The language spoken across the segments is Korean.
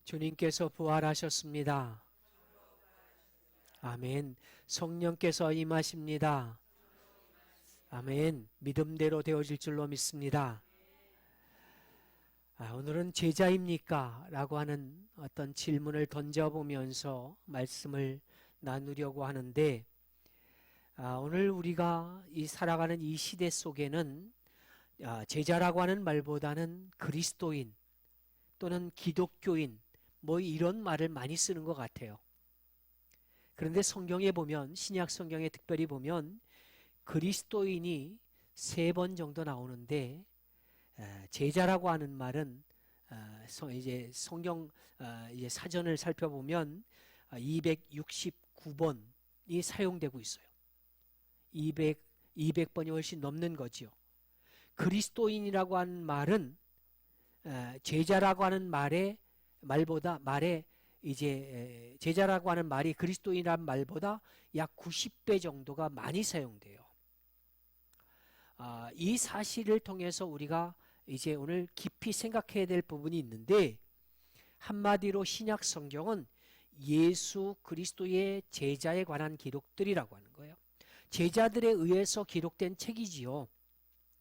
주님께서 부활하셨습니다. 아멘. 성령께서 임하십니다. 아멘. 믿음대로 되어질 줄로 믿습니다. 오늘은 제자입니까? 라고 하는 어떤 질문을 던져보면서 말씀을 나누려고 하는데, 오늘 우리가 살아가는 이 시대 속에는 제자라고 하는 말보다는 그리스도인 또는 기독교인 뭐 이런 말을 많이 쓰는 것 같아요. 그런데 성경에 보면, 신약 성경에 특별히 보면 그리스도인이 3번 정도 나오는데, 제자라고 하는 말은 이제 성경 이제 사전을 살펴보면 269번이 사용되고 있어요. 200번이 훨씬 넘는 거지요. 그리스도인이라고 하는 말은 제자라고 하는 말보다 이제 제자라고 하는 말이 그리스도인이라는 말보다 약 90배 정도가 많이 사용돼요. 이 사실을 통해서 우리가 이제 오늘 깊이 생각해야 될 부분이 있는데, 한마디로 신약 성경은 예수 그리스도의 제자에 관한 기록들이라고 하는 거예요. 제자들에 의해서 기록된 책이지요.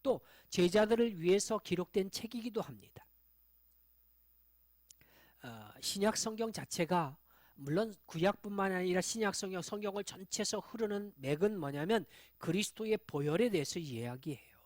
또 제자들을 위해서 기록된 책이기도 합니다. 신약 성경 자체가 물론 구약뿐만 아니라 신약 성경을 전체에서 흐르는 맥은 뭐냐면 그리스도의 보혈에 대해서 이야기해요.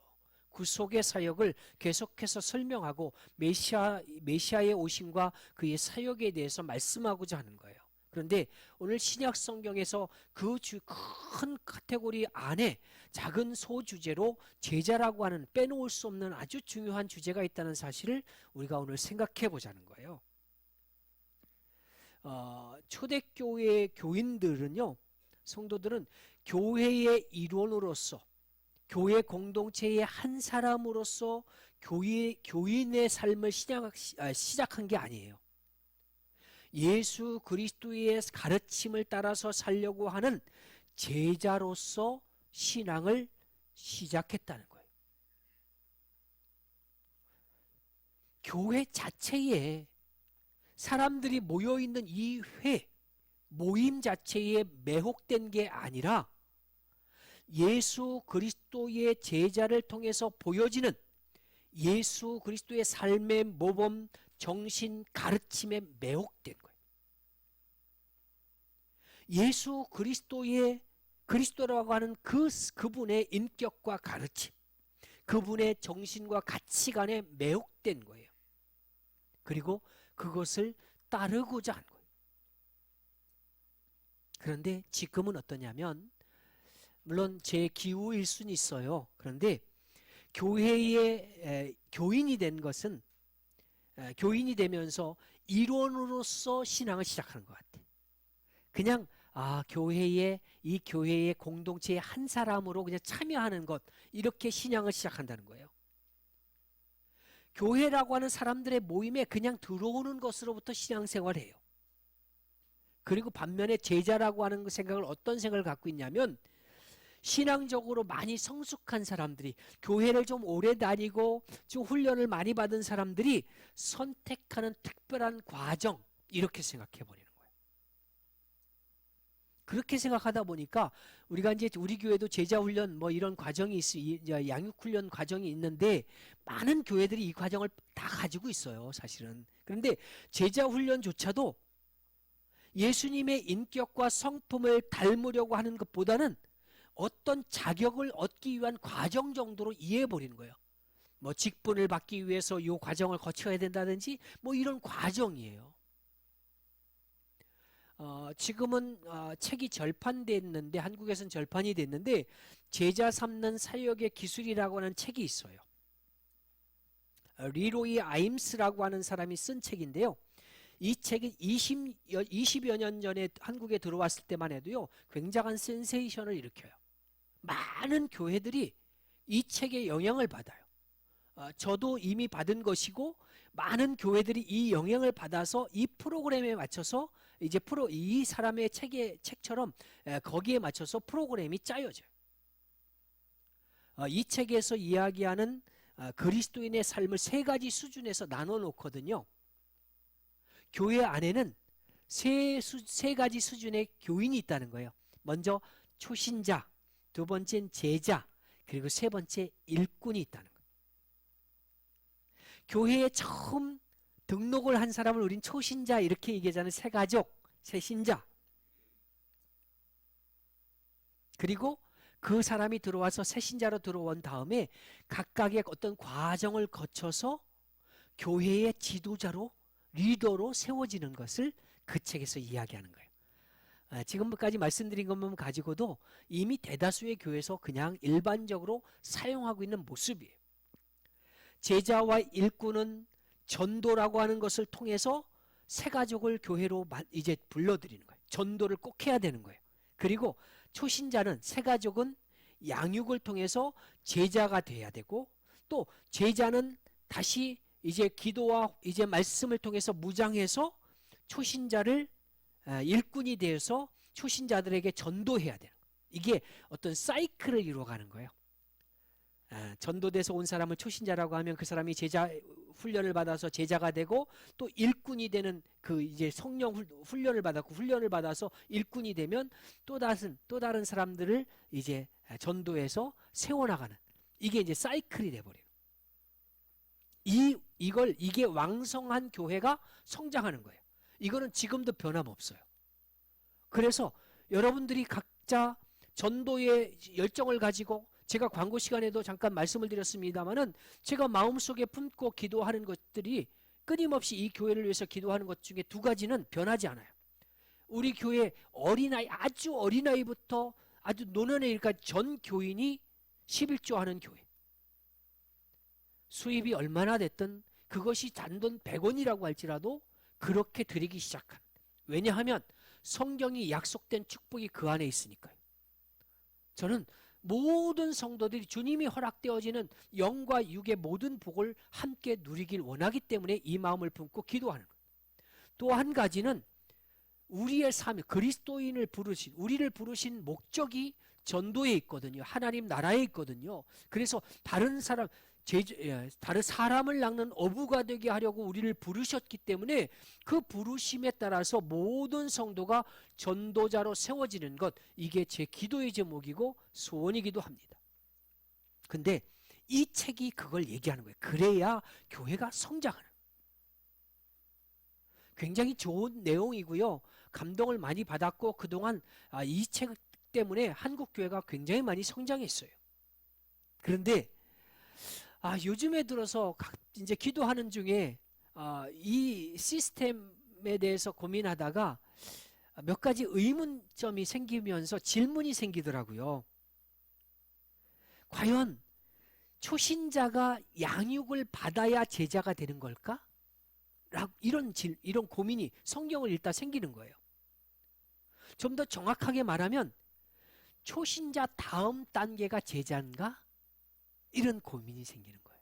구속의 사역을 계속해서 설명하고 메시아의 오심과 그의 사역에 대해서 말씀하고자 하는 거예요. 그런데 오늘 신약 성경에서 그 큰 카테고리 안에 작은 소주제로 제자라고 하는 빼놓을 수 없는 아주 중요한 주제가 있다는 사실을 우리가 오늘 생각해 보자는 거예요. 초대교회 교인들은요, 성도들은 교회의 일원으로서, 교회 공동체의 한 사람으로서 교인의 삶을 시작한 게 아니에요. 예수 그리스도의 가르침을 따라서 살려고 하는 제자로서 신앙을 시작했다는 거예요. 교회 자체에 사람들이 모여있는 이 모임 자체에 매혹된 게 아니라 예수 그리스도의 제자를 통해서 보여지는 예수 그리스도의 삶의 모범, 정신, 가르침에 매혹된 거예요. 예수 그리스도라고 하는 그분의 인격과 가르침, 그분의 정신과 가치관에 매혹된 거예요. 그리고 그것을 따르고자 한 거예요. 그런데 지금은 어떠냐면, 물론 제 기호일 수는 있어요. 그런데 교회의 교인이 된 것은 교인이 되면서 일원으로서 신앙을 시작하는 것 같아요. 그냥 이 교회의 공동체의 한 사람으로 그냥 참여하는 것, 이렇게 신앙을 시작한다는 거예요. 교회라고 하는 사람들의 모임에 그냥 들어오는 것으로부터 신앙생활을 해요. 그리고 반면에 제자라고 하는 생각을 어떤 생각을 갖고 있냐면, 신앙적으로 많이 성숙한 사람들이, 교회를 좀 오래 다니고 좀 훈련을 많이 받은 사람들이 선택하는 특별한 과정, 이렇게 생각해 버리는 거예요. 그렇게 생각하다 보니까 우리가 이제 우리 교회도 제자훈련 뭐 이런 과정이 양육훈련 과정이 있는데, 많은 교회들이 이 과정을 다 가지고 있어요, 사실은. 그런데 제자훈련조차도 예수님의 인격과 성품을 닮으려고 하는 것보다는 어떤 자격을 얻기 위한 과정 정도로 이해해 버리는 거예요. 뭐 직분을 받기 위해서 이 과정을 거쳐야 된다든지 뭐 이런 과정이에요. 지금은 책이 절판됐는데, 한국에서는 절판이 됐는데, 제자 삼는 사역의 기술이라고 하는 책이 있어요. 리로이 아임스라고 하는 사람이 쓴 책인데요. 이 책이 20여 년 전에 한국에 들어왔을 때만 해도요, 굉장한 센세이션을 일으켜요. 많은 교회들이 이 책의 영향을 받아요. 저도 이미 받은 것이고, 많은 교회들이 이 영향을 받아서 이 프로그램에 맞춰서 이제 이 사람의 책처럼 거기에 맞춰서 프로그램이 짜여져요. 이 책에서 이야기하는 그리스도인의 삶을 3가지 수준에서 나눠 놓거든요. 교회 안에는 세 가지 수준의 교인이 있다는 거예요. 먼저 초신자, 두 번째는 제자, 그리고 세 번째 일꾼이 있다는 거예요. 교회에 처음 등록을 한 사람을 우린 초신자 이렇게 얘기하잖아요. 새가족, 새신자. 그리고 그 사람이 들어와서 새신자로 들어온 다음에 각각의 어떤 과정을 거쳐서 교회의 지도자로, 리더로 세워지는 것을 그 책에서 이야기하는 거예요. 지금까지 말씀드린 것만 가지고도 이미 대다수의 교회에서 그냥 일반적으로 사용하고 있는 모습이에요. 제자와 일꾼은 전도라고 하는 것을 통해서 새가족을 교회로 이제 불러들이는 거예요. 전도를 꼭 해야 되는 거예요. 그리고 초신자는 새가족은 양육을 통해서 제자가 돼야 되고, 또 제자는 다시 이제 기도와 이제 말씀을 통해서 무장해서 초신자를 일꾼이 되어서 초신자들에게 전도해야 돼요. 이게 어떤 사이클을 이루어가는 거예요. 전도돼서 온 사람을 초신자라고 하면 그 사람이 제자 훈련을 받아서 제자가 되고, 또 일꾼이 되는 그 이제 성령 훈련을 받았고, 훈련을 받아서 일꾼이 되면 또 다른 사람들을 이제 전도해서 세워나가는, 이게 이제 사이클이 돼버려요. 이게 왕성한 교회가 성장하는 거예요. 이거는 지금도 변함없어요. 그래서 여러분들이 각자 전도의 열정을 가지고, 제가 광고 시간에도 잠깐 말씀을 드렸습니다마는 제가 마음속에 품고 기도하는 것들이 끊임없이 이 교회를 위해서 기도하는 것 중에 두 가지는 변하지 않아요. 우리 교회 어린아이, 아주 어린아이부터 아주 노년에까지 전 교인이 11조 하는 교회. 수입이 얼마나 됐든 그것이 단돈 100원이라고 할지라도 그렇게 드리기 시작한. 왜냐하면 성경이 약속된 축복이 그 안에 있으니까요. 저는 모든 성도들이 주님이 허락되어지는 영과 육의 모든 복을 함께 누리길 원하기 때문에 이 마음을 품고 기도하는 거예요. 또 한 가지는 우리의 삶, 그리스도인을 부르신, 우리를 부르신 목적이 전도에 있거든요. 하나님 나라에 있거든요. 그래서 다른 사람을 낚는 어부가 되게 하려고 우리를 부르셨기 때문에 그 부르심에 따라서 모든 성도가 전도자로 세워지는 것, 이게 제 기도의 제목이고 소원이기도 합니다. 근데 이 책이 그걸 얘기하는 거예요. 그래야 교회가 성장하는. 굉장히 좋은 내용이고요. 감동을 많이 받았고, 그동안 이 책 때문에 한국 교회가 굉장히 많이 성장했어요. 그런데 요즘에 들어서 이제 기도하는 중에 이 시스템에 대해서 고민하다가 몇 가지 의문점이 생기면서 질문이 생기더라고요. 과연 초신자가 양육을 받아야 제자가 되는 걸까? 이런 고민이 성경을 읽다 생기는 거예요. 좀 더 정확하게 말하면 초신자 다음 단계가 제자인가? 이런 고민이 생기는 거예요.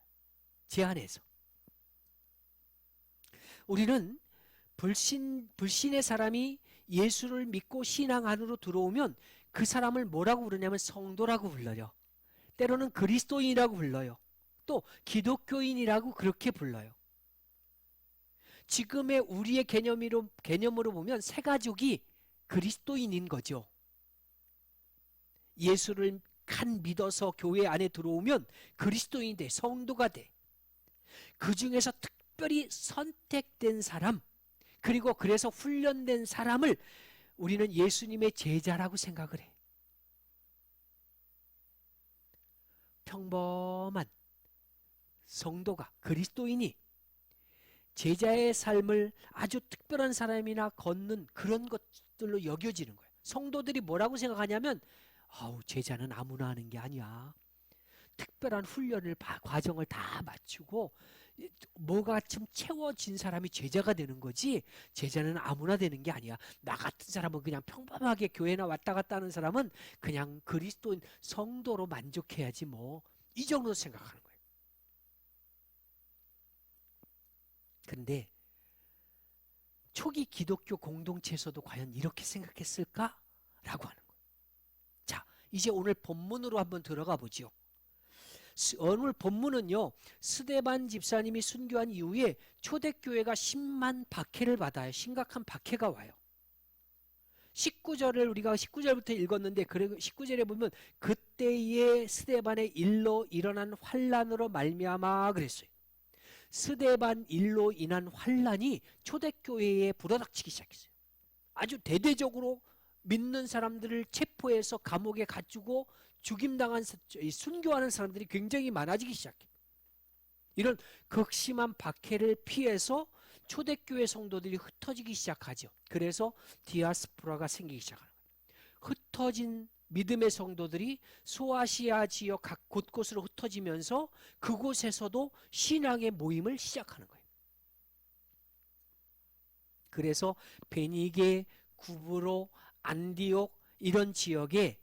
제 안에서. 우리는 불신의 사람이 예수를 믿고 신앙 안으로 들어오면 그 사람을 뭐라고 부르냐면 성도라고 불러요. 때로는 그리스도인이라고 불러요. 또 기독교인이라고 그렇게 불러요. 지금의 우리의 개념으로 보면 새가족이 그리스도인인 거죠. 예수를 믿어서 교회 안에 들어오면 그리스도인이 돼, 성도가 돼. 그 중에서 특별히 선택된 사람, 그리고 그래서 훈련된 사람을 우리는 예수님의 제자라고 생각을 해. 평범한 성도가, 그리스도인이 제자의 삶을 아주 특별한 사람이나 걷는 그런 것들로 여겨지는 거예요. 성도들이 뭐라고 생각하냐면, 제자는 아무나 하는 게 아니야. 특별한 훈련을, 과정을 다 마치고 뭐가 좀 채워진 사람이 제자가 되는 거지, 제자는 아무나 되는 게 아니야. 나 같은 사람은 그냥 평범하게 교회나 왔다 갔다 하는 사람은 그냥 그리스도인 성도로 만족해야지 뭐, 이 정도로 생각하는 거예요. 그런데 초기 기독교 공동체에서도 과연 이렇게 생각했을까라고 하는 거예요. 자, 이제 오늘 본문으로 한번 들어가 보죠. 오늘 본문은요, 스데반 집사님이 순교한 이후에 초대교회가 10만 박해를 받아요. 심각한 박해가 와요. 19절을 우리가 19절부터 읽었는데, 그리고 19절에 보면 그때의 스데반의 일로 일어난 환란으로 말미암아 그랬어요. 스데반 일로 인한 환란이 초대교회에 불어닥치기 시작했어요. 아주 대대적으로 믿는 사람들을 체포해서 감옥에 갇히고 죽임당한, 순교하는 사람들이 굉장히 많아지기 시작해. 이런 극심한 박해를 피해서 초대교회 성도들이 흩어지기 시작하죠. 그래서 디아스포라가 생기기 시작하는 거예요. 흩어진 믿음의 성도들이 소아시아 지역 각 곳곳으로 흩어지면서 그곳에서도 신앙의 모임을 시작하는 거예요. 그래서 베니게, 구브로, 안디옥 이런 지역에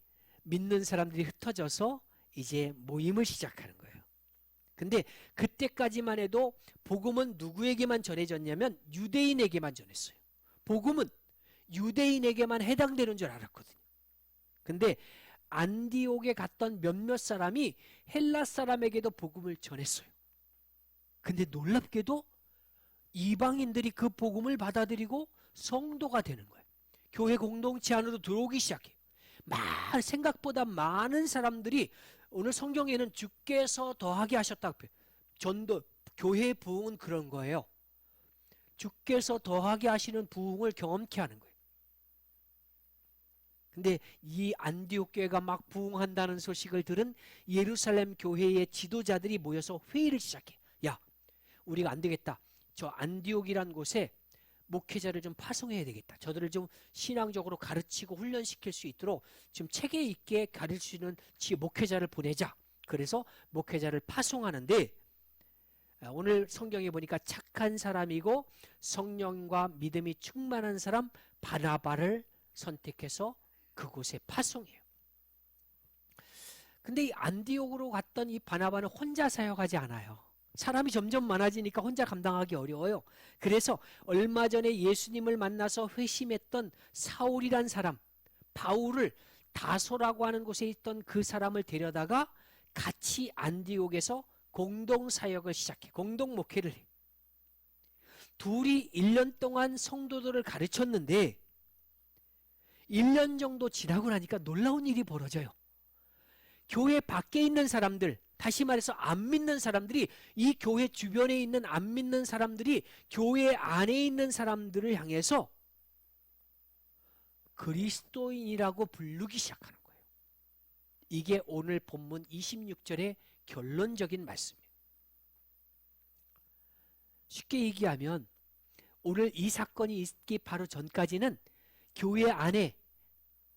믿는 사람들이 흩어져서 이제 모임을 시작하는 거예요. 근데 그때까지만 해도 복음은 누구에게만 전해졌냐면 유대인에게만 전했어요. 복음은 유대인에게만 해당되는 줄 알았거든요. 근데 안디옥에 갔던 몇몇 사람이 헬라 사람에게도 복음을 전했어요. 근데 놀랍게도 이방인들이 그 복음을 받아들이고 성도가 되는 거예요. 교회 공동체 안으로 들어오기 시작해요. 생각보다 많은 사람들이, 오늘 성경에는 주께서 더하게 하셨다고 해요. 전도, 교회의 부흥은 그런 거예요. 주께서 더하게 하시는 부흥을 경험케 하는 거예요. 근데 이 안디옥 교회가 막 부흥한다는 소식을 들은 예루살렘 교회의 지도자들이 모여서 회의를 시작해. 야, 우리가 안 되겠다. 저 안디옥이란 곳에 목회자를 좀 파송해야 되겠다. 저들을 좀 신앙적으로 가르치고 훈련시킬 수 있도록 좀 체계 있게 가르치는 목회자를 보내자. 그래서 목회자를 파송하는데, 오늘 성경에 보니까 착한 사람이고 성령과 믿음이 충만한 사람 바나바를 선택해서 그곳에 파송해요. 근데 이 안디옥으로 갔던 이 바나바는 혼자 사역하지 않아요. 사람이 점점 많아지니까 혼자 감당하기 어려워요. 그래서 얼마 전에 예수님을 만나서 회심했던 사울이란 사람, 바울을 다소라고 하는 곳에 있던 그 사람을 데려다가 같이 안디옥에서 공동 사역을 시작해. 공동 목회를 해. 둘이 1년 동안 성도들을 가르쳤는데 1년 정도 지나고 나니까 놀라운 일이 벌어져요. 교회 밖에 있는 사람들, 다시 말해서 안 믿는 사람들이, 이 교회 주변에 있는 안 믿는 사람들이 교회 안에 있는 사람들을 향해서 그리스도인이라고 부르기 시작하는 거예요. 이게 오늘 본문 26절의 결론적인 말씀이에요. 쉽게 얘기하면 오늘 이 사건이 있기 바로 전까지는 교회 안에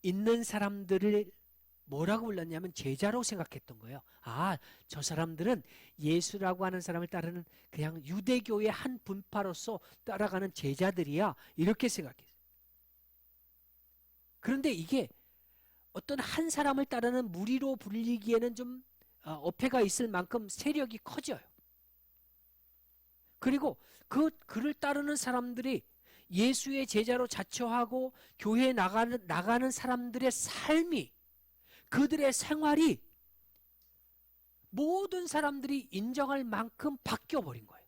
있는 사람들을 뭐라고 불렀냐면 제자로 생각했던 거예요. 아, 저 사람들은 예수라고 하는 사람을 따르는 그냥 유대교의 한 분파로서 따라가는 제자들이야, 이렇게 생각했어요. 그런데 이게 어떤 한 사람을 따르는 무리로 불리기에는 좀 어폐가 있을 만큼 세력이 커져요. 그리고 그를 따르는 사람들이 예수의 제자로 자처하고 교회에 나가는 사람들의 삶이, 그들의 생활이 모든 사람들이 인정할 만큼 바뀌어버린 거예요.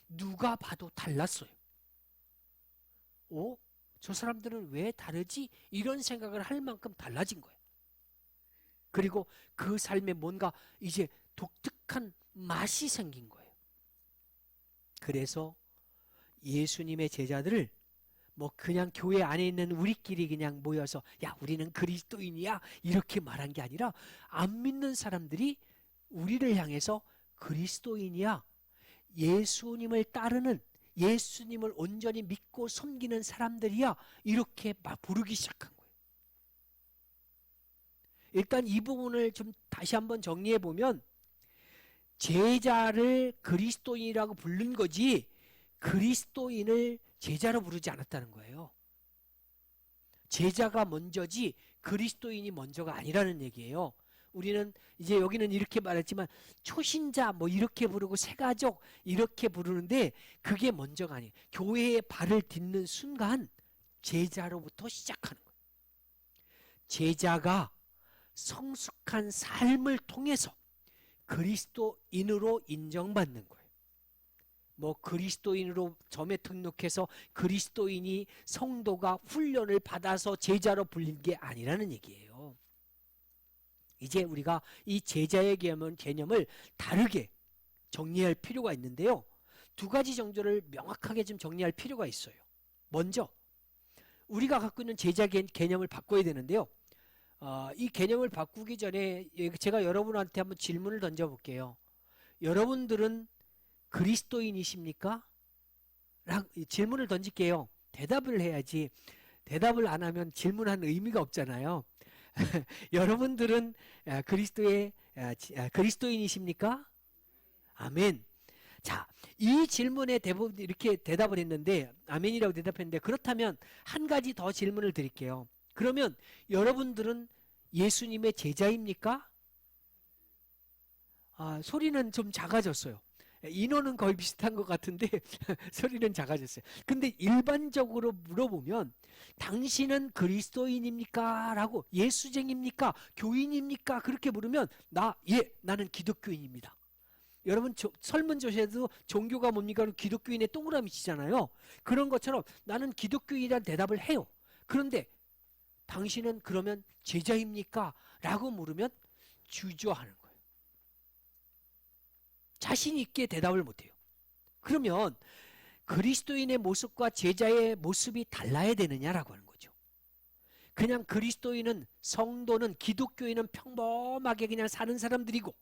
누가 봐도 달랐어요. 저 사람들은 왜 다르지? 이런 생각을 할 만큼 달라진 거예요. 그리고 그 삶에 뭔가 이제 독특한 맛이 생긴 거예요. 그래서 예수님의 제자들을 그냥 교회 안에 있는 우리끼리 그냥 모여서 야, 우리는 그리스도인이야, 이렇게 말한 게 아니라 안 믿는 사람들이 우리를 향해서 그리스도인이야, 예수님을 따르는, 예수님을 온전히 믿고 섬기는 사람들이야, 이렇게 막 부르기 시작한 거예요. 일단 이 부분을 좀 다시 한번 정리해 보면, 제자를 그리스도인이라고 부른 거지 그리스도인을 제자로 부르지 않았다는 거예요. 제자가 먼저지 그리스도인이 먼저가 아니라는 얘기예요. 우리는 이제 여기는 이렇게 말했지만 초신자 이렇게 부르고 새가족 이렇게 부르는데 그게 먼저가 아니에요. 교회에 발을 딛는 순간 제자로부터 시작하는 거예요. 제자가 성숙한 삶을 통해서 그리스도인으로 인정받는 거예요. 뭐 그리스도인으로 점에 등록해서 그리스도인이 성도가 훈련을 받아서 제자로 불린 게 아니라는 얘기예요. 이제 우리가 이 제자의 개념을 다르게 정리할 필요가 있는데요. 두 가지 정도를 명확하게 좀 정리할 필요가 있어요. 먼저 우리가 갖고 있는 제자 개념을 바꿔야 되는데요. 이 개념을 바꾸기 전에 제가 여러분한테 한번 질문을 던져볼게요. 여러분들은 그리스도인이십니까? 질문을 던질게요. 대답을 해야지. 대답을 안 하면 질문한 의미가 없잖아요. 여러분들은 그리스도인이십니까? 아멘. 자, 이 질문에 대부분 이렇게 대답을 했는데, 아멘이라고 대답했는데, 그렇다면 한 가지 더 질문을 드릴게요. 그러면 여러분들은 예수님의 제자입니까? 소리는 좀 작아졌어요. 인원은 거의 비슷한 것 같은데 소리는 작아졌어요. 근데 일반적으로 물어보면 당신은 그리스도인입니까? 라고 예수쟁입니까? 교인입니까? 그렇게 물으면 나는 기독교인입니다. 여러분 설문조사에도 종교가 뭡니까? 기독교인의 동그라미 치잖아요. 그런 것처럼 나는 기독교인이라는 대답을 해요. 그런데 당신은 그러면 제자입니까? 라고 물으면 주저하는 거예요. 자신 있게 대답을 못해요. 그러면 그리스도인의 모습과 제자의 모습이 달라야 되느냐라고 하는 거죠. 그냥 그리스도인은, 성도는, 기독교인은 평범하게 그냥 사는 사람들이고,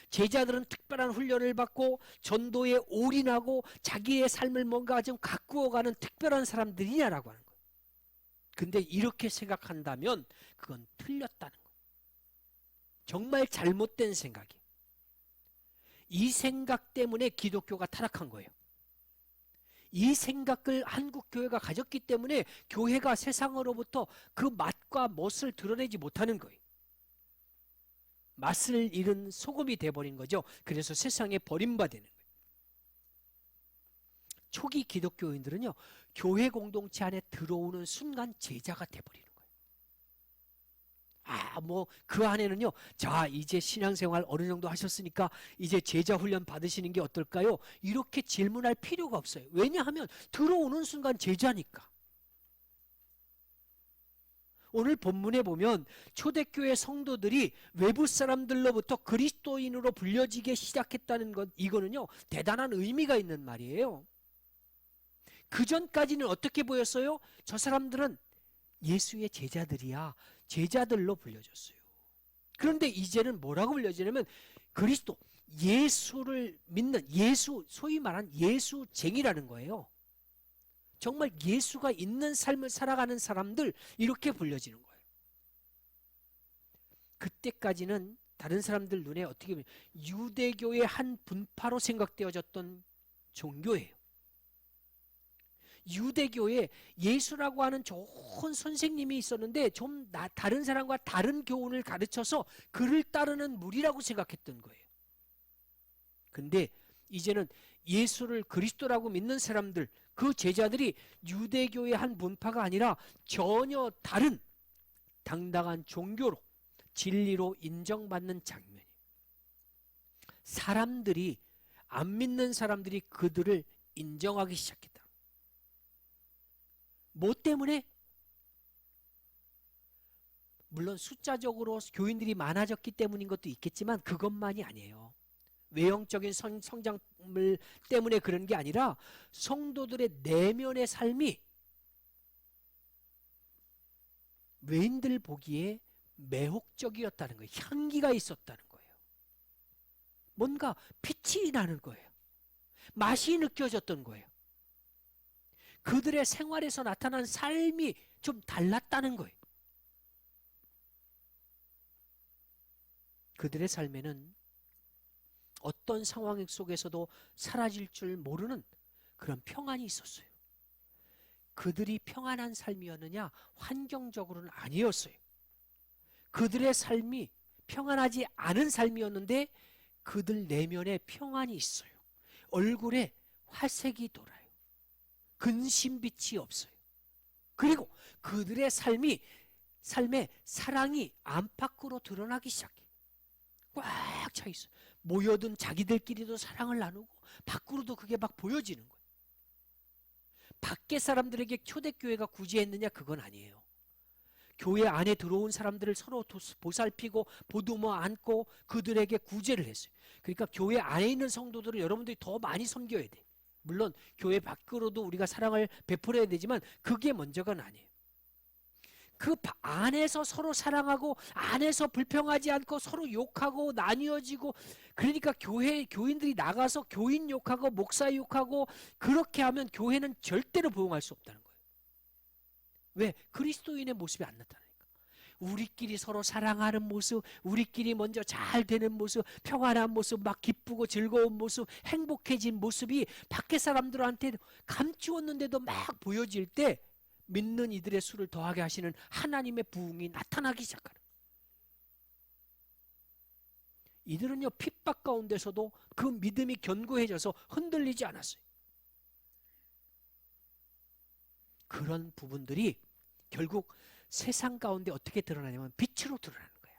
제자들은 특별한 훈련을 받고 전도에 올인하고 자기의 삶을 뭔가 좀 가꾸어가는 특별한 사람들이냐라고 하는 거예요. 근데 이렇게 생각한다면 그건 틀렸다는 거예요. 정말 잘못된 생각이에요. 이 생각 때문에 기독교가 타락한 거예요. 이 생각을 한국 교회가 가졌기 때문에 교회가 세상으로부터 그 맛과 멋을 드러내지 못하는 거예요. 맛을 잃은 소금이 돼버린 거죠. 그래서 세상에 버림받는 거예요. 초기 기독교인들은요, 교회 공동체 안에 들어오는 순간 제자가 돼버리는 거예요. 그 안에는요, 자, 이제 신앙생활 어느 정도 하셨으니까 이제 제자 훈련 받으시는 게 어떨까요? 이렇게 질문할 필요가 없어요. 왜냐하면 들어오는 순간 제자니까. 오늘 본문에 보면 초대교회 성도들이 외부 사람들로부터 그리스도인으로 불려지기 시작했다는 것, 이거는요, 대단한 의미가 있는 말이에요. 그 전까지는 어떻게 보였어요? 저 사람들은 예수의 제자들이야. 제자들로 불려졌어요. 그런데 이제는 뭐라고 불려지냐면 그리스도, 예수를 믿는, 소위 말한 예수쟁이라는 거예요. 정말 예수가 있는 삶을 살아가는 사람들, 이렇게 불려지는 거예요. 그때까지는 다른 사람들 눈에 어떻게 보면 유대교의 한 분파로 생각되어졌던 종교예요. 유대교에 예수라고 하는 좋은 선생님이 있었는데 좀 다른 사람과 다른 교훈을 가르쳐서 그를 따르는 무리라고 생각했던 거예요. 근데 이제는 예수를 그리스도라고 믿는 사람들, 그 제자들이 유대교의 한 분파가 아니라 전혀 다른 당당한 종교로, 진리로 인정받는 장면이에요. 사람들이, 안 믿는 사람들이 그들을 인정하기 시작했다. 뭐 때문에? 물론 숫자적으로 교인들이 많아졌기 때문인 것도 있겠지만 그것만이 아니에요. 외형적인 성장물 때문에 그런 게 아니라 성도들의 내면의 삶이 외인들 보기에 매혹적이었다는 거예요. 향기가 있었다는 거예요. 뭔가 빛이 나는 거예요. 맛이 느껴졌던 거예요. 그들의 생활에서 나타난 삶이 좀 달랐다는 거예요. 그들의 삶에는 어떤 상황 속에서도 사라질 줄 모르는 그런 평안이 있었어요. 그들이 평안한 삶이었느냐? 환경적으로는 아니었어요. 그들의 삶이 평안하지 않은 삶이었는데 그들 내면에 평안이 있어요. 얼굴에 화색이 돌아요. 근심빛이 없어요. 그리고 그들의 삶에 사랑이 안팎으로 드러나기 시작해요. 꽉 차 있어요. 모여든 자기들끼리도 사랑을 나누고 밖으로도 그게 막 보여지는 거예요. 밖에 사람들에게 초대교회가 구제했느냐? 그건 아니에요. 교회 안에 들어온 사람들을 서로 보살피고 보듬어 안고 그들에게 구제를 했어요. 그러니까 교회 안에 있는 성도들을 여러분들이 더 많이 섬겨야 돼. 물론 교회 밖으로도 우리가 사랑을 베풀어야 되지만 그게 먼저가 아니에요. 그 안에서 서로 사랑하고 안에서 불평하지 않고 서로 욕하고 나뉘어지고, 그러니까 교인들이 나가서 교인 욕하고 목사 욕하고 그렇게 하면 교회는 절대로 부흥할 수 없다는 거예요. 왜? 그리스도인의 모습이 안 나타나니까. 우리끼리 서로 사랑하는 모습, 우리끼리 먼저 잘 되는 모습, 평안한 모습, 막 기쁘고 즐거운 모습, 행복해진 모습이 밖에 사람들한테 감추었는데도 막 보여질 때 믿는 이들의 수를 더하게 하시는 하나님의 부흥이 나타나기 시작하는 거예요. 이들은요, 핍박 가운데서도 그 믿음이 견고해져서 흔들리지 않았어요. 그런 부분들이 결국 세상 가운데 어떻게 드러나냐면 빛으로 드러나는 거야.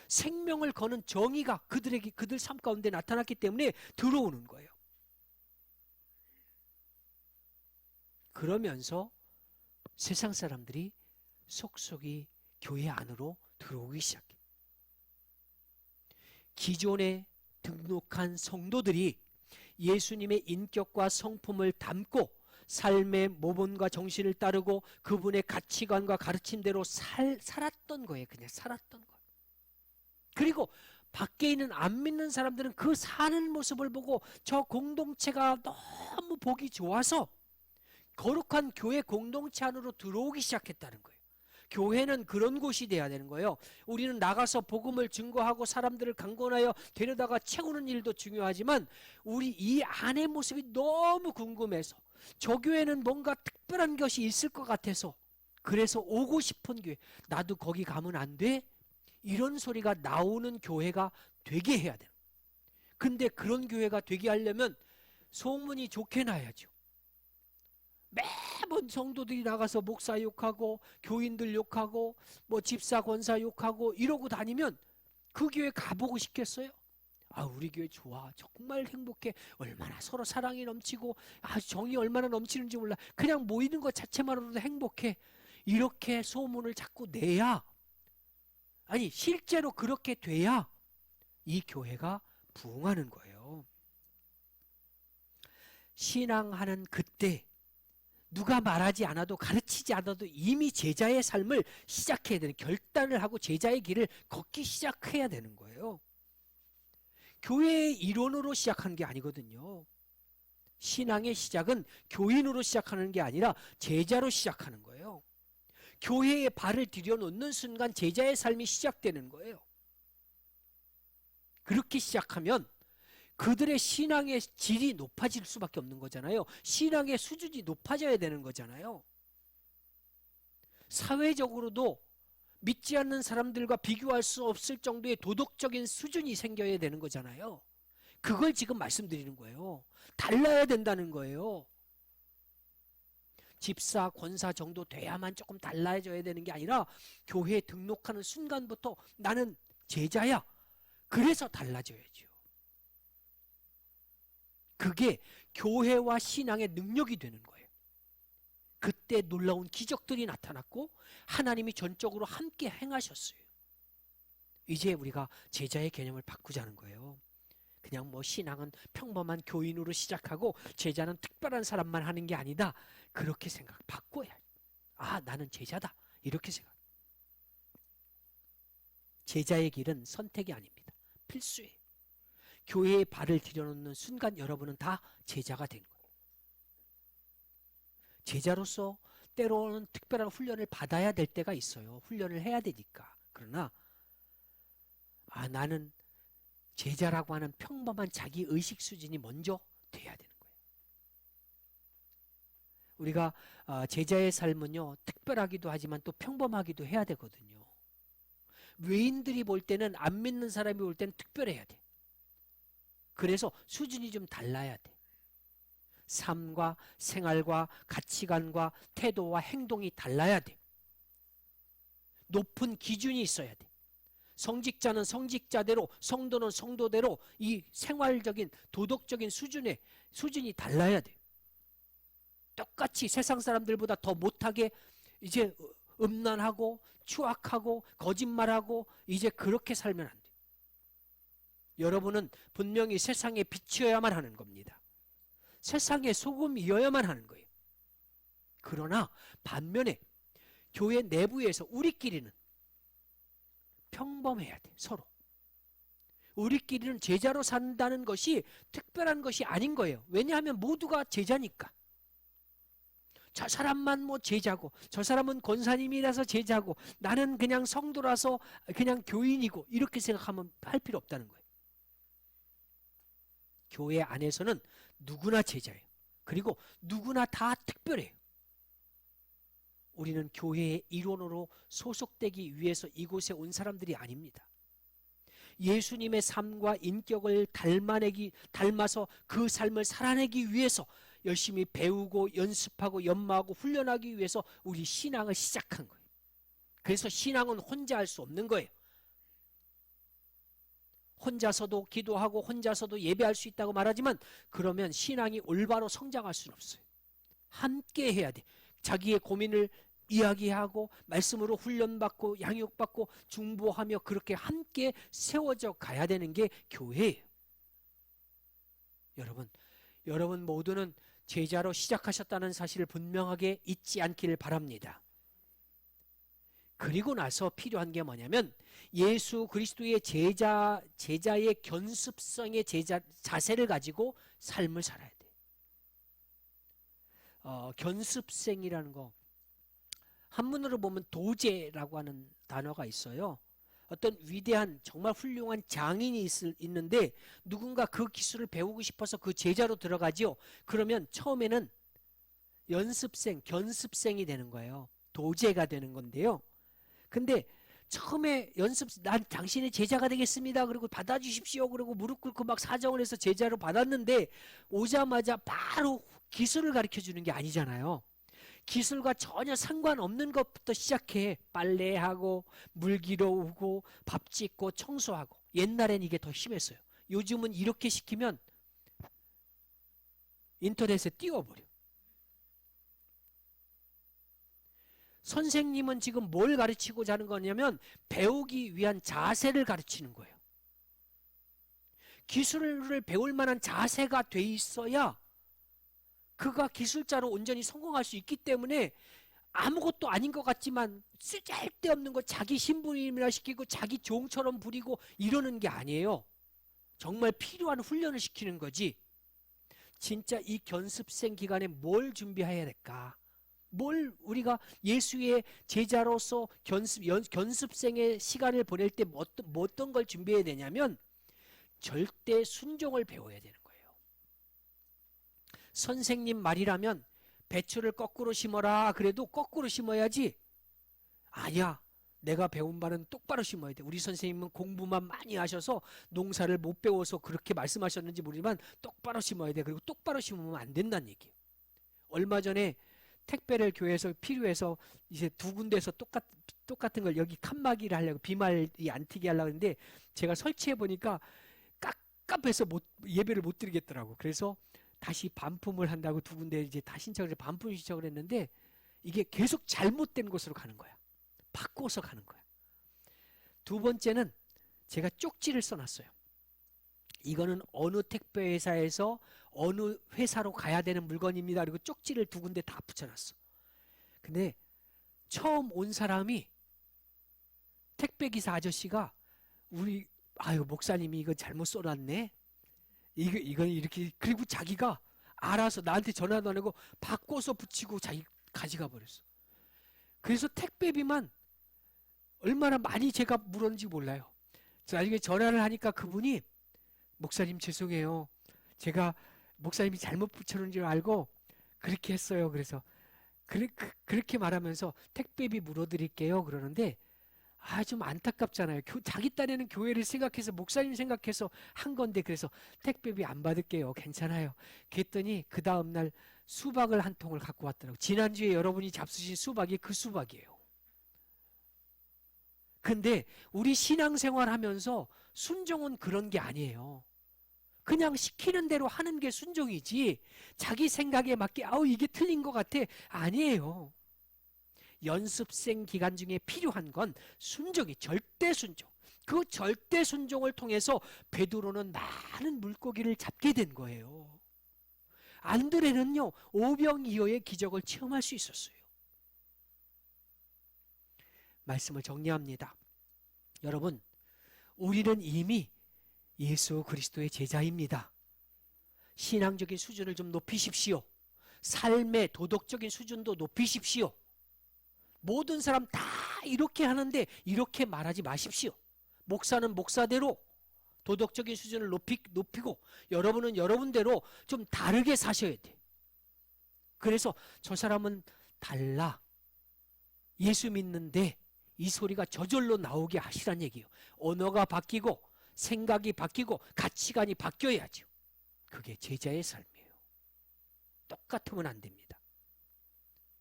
생명을 거는 정의가 그들 삶 가운데 나타났기 때문에 들어오는 거예요. 그러면서 세상 사람들이 속속이 교회 안으로 들어오기 시작해. 기존에 등록한 성도들이 예수님의 인격과 성품을 담고 삶의 모본과 정신을 따르고 그분의 가치관과 가르침대로 살았던 거예요. 그냥 살았던 거예요. 그리고 밖에 있는 안 믿는 사람들은 그 사는 모습을 보고 저 공동체가 너무 보기 좋아서 거룩한 교회 공동체 안으로 들어오기 시작했다는 거예요. 교회는 그런 곳이 돼야 되는 거예요. 우리는 나가서 복음을 증거하고 사람들을 강권하여 데려다가 채우는 일도 중요하지만 우리 이 안의 모습이 너무 궁금해서 저 교회는 뭔가 특별한 것이 있을 것 같아서 그래서 오고 싶은 교회, 나도 거기 가면 안 돼? 이런 소리가 나오는 교회가 되게 해야 돼요. 근데 그런 교회가 되게 하려면 소문이 좋게 나야죠. 매번 성도들이 나가서 목사 욕하고 교인들 욕하고 뭐 집사 권사 욕하고 이러고 다니면 그 교회 가보고 싶겠어요? 아, 우리 교회 좋아, 정말 행복해, 얼마나 서로 사랑이 넘치고 정이 얼마나 넘치는지 몰라, 그냥 모이는 것 자체만으로도 행복해, 이렇게 소문을 자꾸 내야, 아니 실제로 그렇게 돼야 이 교회가 부흥하는 거예요. 신앙하는 그때 누가 말하지 않아도 가르치지 않아도 이미 제자의 삶을 시작해야 되는, 결단을 하고 제자의 길을 걷기 시작해야 되는 거예요. 교회의 일원으로 시작하는 게 아니거든요. 신앙의 시작은 교인으로 시작하는 게 아니라 제자로 시작하는 거예요. 교회에 발을 들여놓는 순간 제자의 삶이 시작되는 거예요. 그렇게 시작하면 그들의 신앙의 질이 높아질 수밖에 없는 거잖아요. 신앙의 수준이 높아져야 되는 거잖아요. 사회적으로도 믿지 않는 사람들과 비교할 수 없을 정도의 도덕적인 수준이 생겨야 되는 거잖아요. 그걸 지금 말씀드리는 거예요. 달라야 된다는 거예요. 집사, 권사 정도 돼야만 조금 달라져야 되는 게 아니라 교회에 등록하는 순간부터 나는 제자야. 그래서 달라져야죠. 그게 교회와 신앙의 능력이 되는 거예요. 그때 놀라운 기적들이 나타났고 하나님이 전적으로 함께 행하셨어요. 이제 우리가 제자의 개념을 바꾸자는 거예요. 그냥 뭐 신앙은 평범한 교인으로 시작하고 제자는 특별한 사람만 하는 게 아니다, 그렇게 바꿔야, 나는 제자다, 이렇게 생각. 제자의 길은 선택이 아닙니다. 필수예요. 교회에 발을 들여놓는 순간 여러분은 다 제자가 된 거예요. 제자로서 때로는 특별한 훈련을 받아야 될 때가 있어요. 훈련을 해야 되니까. 그러나 나는 제자라고 하는 평범한 자기 의식 수준이 먼저 돼야 되는 거예요. 우리가 제자의 삶은요, 특별하기도 하지만 또 평범하기도 해야 되거든요. 외인들이 볼 때는, 안 믿는 사람이 볼 때는 특별해야 돼. 그래서 수준이 좀 달라야 돼. 삶과 생활과 가치관과 태도와 행동이 달라야 돼. 높은 기준이 있어야 돼. 성직자는 성직자대로, 성도는 성도대로 이 생활적인 도덕적인 수준이 달라야 돼요. 똑같이 세상 사람들보다 더 못하게 이제 음란하고 추악하고 거짓말하고 이제 그렇게 살면 안 돼요. 여러분은 분명히 세상의 빛이어야만 하는 겁니다. 세상의 소금이어야만 하는 거예요. 그러나 반면에 교회 내부에서 우리끼리는 평범해야 돼. 서로. 우리끼리는 제자로 산다는 것이 특별한 것이 아닌 거예요. 왜냐하면 모두가 제자니까. 저 사람만 뭐 제자고, 저 사람은 권사님이라서 제자고, 나는 그냥 성도라서 그냥 교인이고, 이렇게 생각하면 할 필요 없다는 거예요. 교회 안에서는 누구나 제자예요. 그리고 누구나 다 특별해요. 우리는 교회의 일원으로 소속되기 위해서 이곳에 온 사람들이 아닙니다. 예수님의 삶과 인격을 닮아서 그 삶을 살아내기 위해서 열심히 배우고 연습하고 연마하고 훈련하기 위해서 우리 신앙을 시작한 거예요. 그래서 신앙은 혼자 할 수 없는 거예요. 혼자서도 기도하고 혼자서도 예배할 수 있다고 말하지만 그러면 신앙이 올바로 성장할 수는 없어요. 함께 해야 돼. 자기의 고민을 이야기하고 말씀으로 훈련받고 양육받고 중보하며 그렇게 함께 세워져 가야 되는 게 교회예요. 여러분 모두는 제자로 시작하셨다는 사실을 분명하게 잊지 않기를 바랍니다. 그리고 나서 필요한 게 뭐냐면 예수 그리스도의 제자의 견습성의 자세를 가지고 삶을 살아야 돼. 견습생이라는 거 한문으로 보면 도제라고 하는 단어가 있어요. 어떤 위대한 정말 훌륭한 장인이 있는데 누군가 그 기술을 배우고 싶어서 그 제자로 들어가죠. 그러면 처음에는 연습생, 견습생이 되는 거예요. 도제가 되는 건데요. 근데 처음에 난 당신의 제자가 되겠습니다. 그리고 받아주십시오. 그리고 무릎 꿇고 막 사정을 해서 제자로 받았는데 오자마자 바로 기술을 가르쳐 주는 게 아니잖아요. 기술과 전혀 상관없는 것부터 시작해. 빨래하고 물 길어오고 밥 짓고 청소하고. 옛날엔 이게 더 심했어요. 요즘은 이렇게 시키면 인터넷에 띄워버려. 선생님은 지금 뭘 가르치고자 하는 거냐면 배우기 위한 자세를 가르치는 거예요. 기술을 배울 만한 자세가 돼 있어야 그가 기술자로 온전히 성공할 수 있기 때문에 아무것도 아닌 것 같지만 쓸데없는 거 자기 신부님이라 시키고 자기 종처럼 부리고 이러는 게 아니에요. 정말 필요한 훈련을 시키는 거지. 진짜 이 견습생 기간에 뭘 준비해야 될까? 뭘 우리가 예수의 제자로서 견습생의 시간을 보낼 때 어떤 걸 준비해야 되냐면 절대 순종을 배워야 되는 거예요. 선생님 말이라면 배추를 거꾸로 심어라 그래도 거꾸로 심어야지. 아니야. 내가 배운 바는 똑바로 심어야 돼. 우리 선생님은 공부만 많이 하셔서 농사를 못 배워서 그렇게 말씀하셨는지 모르지만 똑바로 심어야 돼. 그리고 똑바로 심으면 안 된다는 얘기예요. 얼마 전에 택배를 교회에서 필요해서 이제 두 군데에서 똑같은 걸 여기 칸막이를 하려고 비말이 안 튀게 하려고 했는데 제가 설치해 보니까 깝깝해서 예배를 못 드리겠더라고. 그래서 다시 반품을 한다고 두 군데 이제 다 신청을 반품 신청을 했는데 이게 계속 잘못된 곳으로 가는 거야. 바꿔서 가는 거야. 두 번째는 제가 쪽지를 써놨어요. 이거는 어느 택배회사에서 어느 회사로 가야 되는 물건입니다. 그리고 쪽지를 두 군데 다 붙여놨어. 근데 처음 온 사람이 택배기사 아저씨가 목사님이 이거 잘못 써놨네. 이건 이렇게 그리고 자기가 알아서 나한테 전화도 안 하고 바꿔서 붙이고 자기 가져가 버렸어. 그래서 택배비만 얼마나 많이 제가 물었는지 몰라요. 나중에 전화를 하니까 그분이 목사님 죄송해요. 제가 목사님이 잘못 붙여놓은 줄 알고 그렇게 했어요. 그래서 그렇게 말하면서 택배비 물어드릴게요. 그러는데 좀 안타깝잖아요. 자기 딴에는 교회를 생각해서 목사님 생각해서 한 건데 그래서 택배비 안 받을게요. 괜찮아요. 그랬더니 그 다음날 수박을 한 통을 갖고 왔더라고요. 지난주에 여러분이 잡수신 수박이 그 수박이에요. 근데 우리 신앙생활 하면서 순종은 그런 게 아니에요. 그냥 시키는 대로 하는 게 순종이지 자기 생각에 맞게 이게 틀린 것 같아. 아니에요. 연습생 기간 중에 필요한 건 순종이 절대 순종. 그 절대 순종을 통해서 베드로는 많은 물고기를 잡게 된 거예요. 안드레는요, 오병이어의 기적을 체험할 수 있었어요. 말씀을 정리합니다. 여러분, 우리는 이미 예수 그리스도의 제자입니다. 신앙적인 수준을 좀 높이십시오. 삶의 도덕적인 수준도 높이십시오. 모든 사람 다 이렇게 하는데 이렇게 말하지 마십시오. 목사는 목사대로 도덕적인 수준을 높이고 여러분은 여러분대로 좀 다르게 사셔야 돼. 그래서 저 사람은 달라. 예수 믿는데 이 소리가 저절로 나오게 하시란 얘기예요. 언어가 바뀌고 생각이 바뀌고 가치관이 바뀌어야죠. 그게 제자의 삶이에요. 똑같으면 안 됩니다.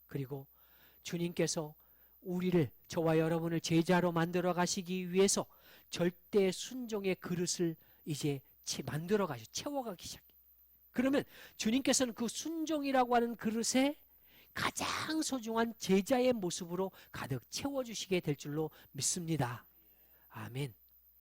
그리고 주님께서 우리를, 저와 여러분을 제자로 만들어 가시기 위해서 절대 순종의 그릇을 이제 만들어 가시고 채워가기 시작해요. 그러면 주님께서는 그 순종이라고 하는 그릇에 가장 소중한 제자의 모습으로 가득 채워주시게 될 줄로 믿습니다. 아멘.